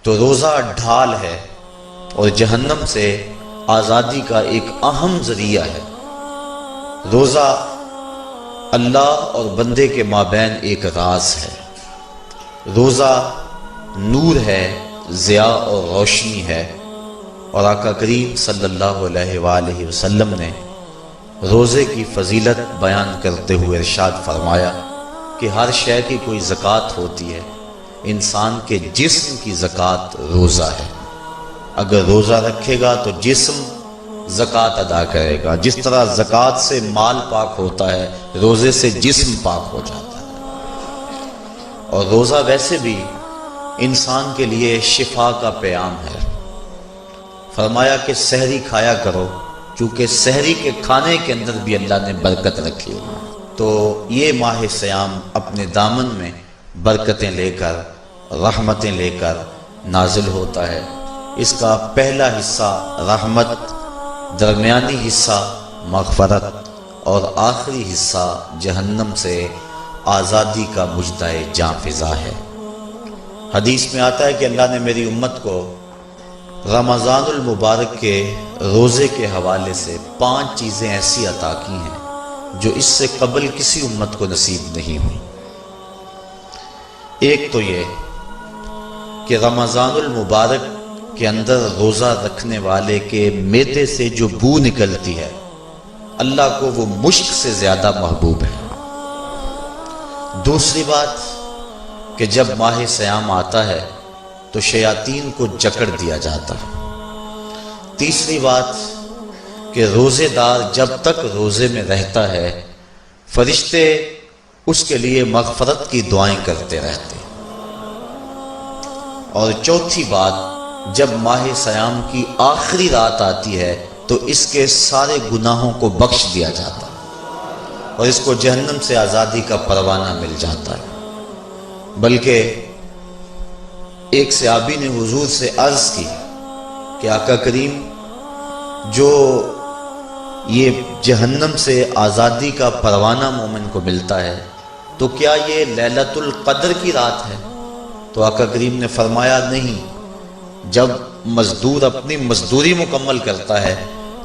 تو روزہ ڈھال ہے اور جہنم سے آزادی کا ایک اہم ذریعہ ہے۔ روزہ اللہ اور بندے کے مابین ایک راز ہے۔ روزہ نور ہے، ضیاء اور روشنی ہے، اور آقا کریم صلی اللہ علیہ وآلہ وسلم نے روزے کی فضیلت بیان کرتے ہوئے ارشاد فرمایا کہ ہر شے کی کوئی زکوٰۃ ہوتی ہے، انسان کے جسم کی زکوٰۃ روزہ ہے۔ اگر روزہ رکھے گا تو جسم زکوٰۃ ادا کرے گا، جس طرح زکوٰۃ سے مال پاک ہوتا ہے، روزے سے جسم پاک ہو جاتا ہے۔ اور روزہ ویسے بھی انسان کے لیے شفا کا پیام ہے۔ فرمایا کہ سحری کھایا کرو، چونکہ سحری کے کھانے کے اندر بھی اللہ نے برکت رکھی ہے۔ تو یہ ماہ سیام اپنے دامن میں برکتیں لے کر، رحمتیں لے کر نازل ہوتا ہے۔ اس کا پہلا حصہ رحمت، درمیانی حصہ مغفرت، اور آخری حصہ جہنم سے آزادی کا مجدہ جاں فضا ہے۔ حدیث میں آتا ہے کہ اللہ نے میری امت کو رمضان المبارک کے روزے کے حوالے سے 5 چیزیں ایسی عطا کی ہیں جو اس سے قبل کسی امت کو نصیب نہیں ہوئی۔ ایک تو یہ کہ رمضان المبارک کے اندر روزہ رکھنے والے کے معدے سے جو بو نکلتی ہے، اللہ کو وہ مشک سے زیادہ محبوب ہے۔ دوسری بات کہ جب ماہ سیام آتا ہے تو شیاطین کو جکڑ دیا جاتا ہے۔ تیسری بات کہ روزے دار جب تک روزے میں رہتا ہے، فرشتے اس کے لیے مغفرت کی دعائیں کرتے رہتے ہیں۔ اور چوتھی بات، جب ماہ سیام کی آخری رات آتی ہے تو اس کے سارے گناہوں کو بخش دیا جاتا ہے اور اس کو جہنم سے آزادی کا پروانہ مل جاتا ہے۔ بلکہ ایک صحابی نے حضور سے عرض کی کہ آقا کریم، جو یہ جہنم سے آزادی کا پروانہ مومن کو ملتا ہے تو کیا یہ لیلۃ القدر کی رات ہے؟ تو آقا کریم نے فرمایا نہیں، جب مزدور اپنی مزدوری مکمل کرتا ہے،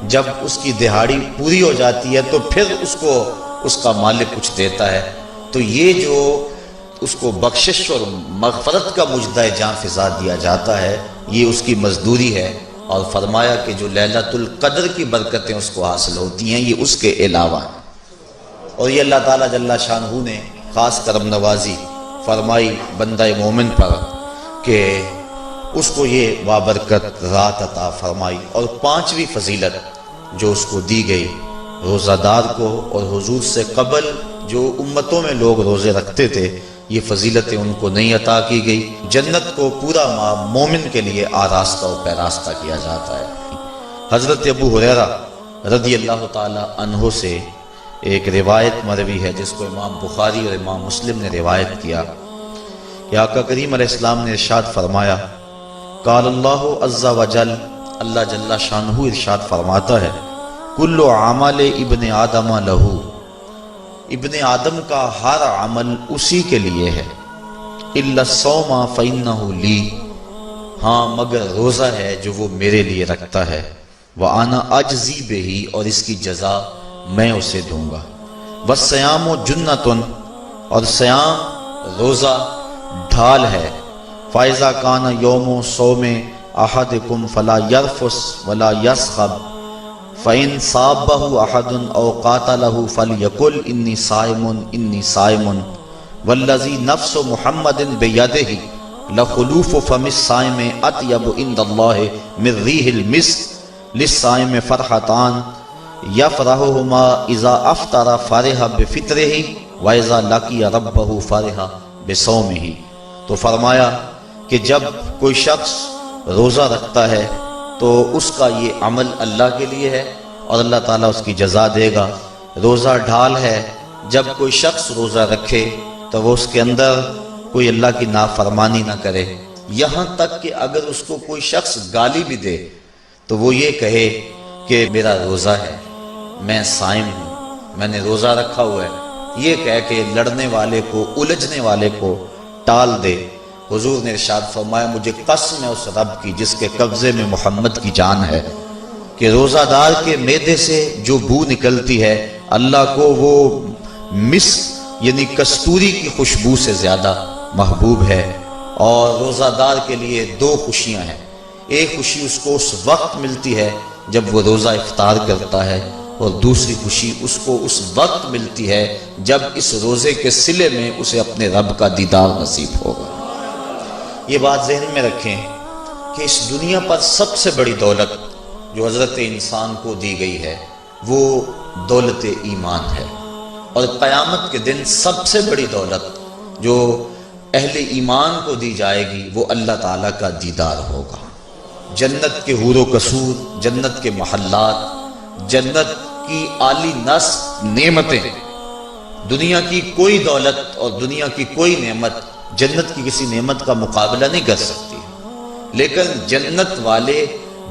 جب اس کی دہاڑی پوری ہو جاتی ہے تو پھر اس کو اس کا مالک کچھ دیتا ہے، تو یہ جو اس کو بخشش اور مغفرت کا مجدہ جاں فضا دیا جاتا ہے، یہ اس کی مزدوری ہے۔ اور فرمایا کہ جو لیلۃ القدر کی برکتیں اس کو حاصل ہوتی ہیں، یہ اس کے علاوہ ہیں۔ اور یہ اللہ تعالیٰ جل شانہ نے خاص کرم نوازی فرمائی بندہ مومن پر کہ اس کو یہ بابرکت رات عطا فرمائی۔ اور 5ویں فضیلت جو اس کو دی گئی روزہ دار کو، اور حضور سے قبل جو امتوں میں لوگ روزے رکھتے تھے، یہ فضیلتیں ان کو نہیں عطا کی گئی۔ جنت کو پورا ماہ مومن کے لیے آراستہ و پیراستہ کیا جاتا ہے۔ حضرت ابو ہریرہ رضی اللہ تعالی عنہ سے ایک روایت مروی ہے جس کو امام بخاری اور امام مسلم نے روایت کیا کہ آقا کریم علیہ السلام نے ارشاد فرمایا، قال اللہ عز وجل، اللہ جل شانہ ارشاد فرماتا ہے، کل عمل ابن آدم لہو، ابن آدم کا ہر عمل اسی کے لیے ہے، الا الصوم فإنہ لی، ہاں مگر روزہ ہے جو وہ میرے لیے رکھتا ہے، وأنا أجزی بہ، اور اس کی جزا میں اسے دوں گا، والصیام جنۃ، اور سیام روزہ ڈھال ہے، فإذا کان یوم صوم احدکم فلا یرفث ولا یصخب، فَإِن صَابَّهُ أَحَدٌ أَوْ قَاتَلَهُ فَلْيَقُلْ إِنِّي صَائِمٌ إِنِّي صَائِمٌ وَالَّذِي نَفْسُ مُحَمَّدٍ بِيَدِهِ لَخُلُوفُ فَمِ الصَّائِمِ أَطْيَبُ عِندَ اللَّهِ مِن رِّيحِ الْمِسْكِ لِلصَّائِمِ فَرْحَتَانِ يَفْرَحُهُمَا إِذَا أَفْطَرَ فَرِحَ بِفِطْرِهِ وَإِذَا لَقِيَ رَبَّهُ فَرِحَ بِصَوْمِهِ۔ تو فرمایا کہ جب کوئی شخص روزہ رکھتا ہے تو اس کا یہ عمل اللہ کے لیے ہے اور اللہ تعالیٰ اس کی جزا دے گا۔ روزہ ڈھال ہے، جب کوئی شخص روزہ رکھے تو وہ اس کے اندر کوئی اللہ کی نافرمانی نہ کرے، یہاں تک کہ اگر اس کو کوئی شخص گالی بھی دے تو وہ یہ کہے کہ میرا روزہ ہے، میں صائم ہوں، میں نے روزہ رکھا ہوا ہے، یہ کہہ کے لڑنے والے کو، الجھنے والے کو ٹال دے۔ حضور نے ارشاد فرمایا مجھے قسم ہے اس رب کی جس کے قبضے میں محمد کی جان ہے کہ روزہ دار کے معدے سے جو بو نکلتی ہے اللہ کو وہ مسک یعنی کستوری کی خوشبو سے زیادہ محبوب ہے۔ اور روزہ دار کے لیے دو خوشیاں ہیں، ایک خوشی اس کو اس وقت ملتی ہے جب وہ روزہ افطار کرتا ہے، اور دوسری خوشی اس کو اس وقت ملتی ہے جب اس روزے کے صلے میں اسے اپنے رب کا دیدار نصیب ہوگا۔ یہ بات ذہن میں رکھیں کہ اس دنیا پر سب سے بڑی دولت جو حضرت انسان کو دی گئی ہے وہ دولت ایمان ہے، اور قیامت کے دن سب سے بڑی دولت جو اہل ایمان کو دی جائے گی وہ اللہ تعالیٰ کا دیدار ہوگا۔ جنت کے حور و قصور، جنت کے محلات، جنت کی عالی نصب نعمتیں، دنیا کی کوئی دولت اور دنیا کی کوئی نعمت جنت کی کسی نعمت کا مقابلہ نہیں کر سکتی، لیکن جنت والے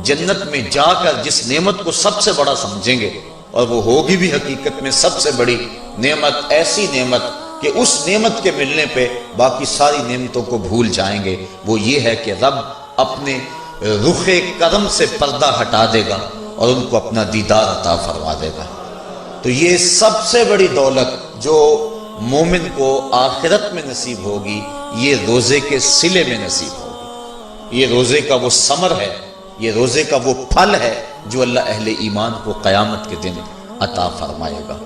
جنت میں جا کر جس نعمت کو سب سے بڑا سمجھیں گے، اور وہ ہوگی بھی حقیقت میں سب سے بڑی نعمت، ایسی نعمت کہ اس نعمت کے ملنے پہ باقی ساری نعمتوں کو بھول جائیں گے، وہ یہ ہے کہ رب اپنے رخ کرم سے پردہ ہٹا دے گا اور ان کو اپنا دیدار عطا فرما دے گا۔ تو یہ سب سے بڑی دولت جو مومن کو آخرت میں نصیب ہوگی یہ روزے کے صلے میں نصیب ہوگی، یہ روزے کا وہ ثمر ہے، یہ روزے کا وہ پھل ہے جو اللہ اہل ایمان کو قیامت کے دن عطا فرمائے گا۔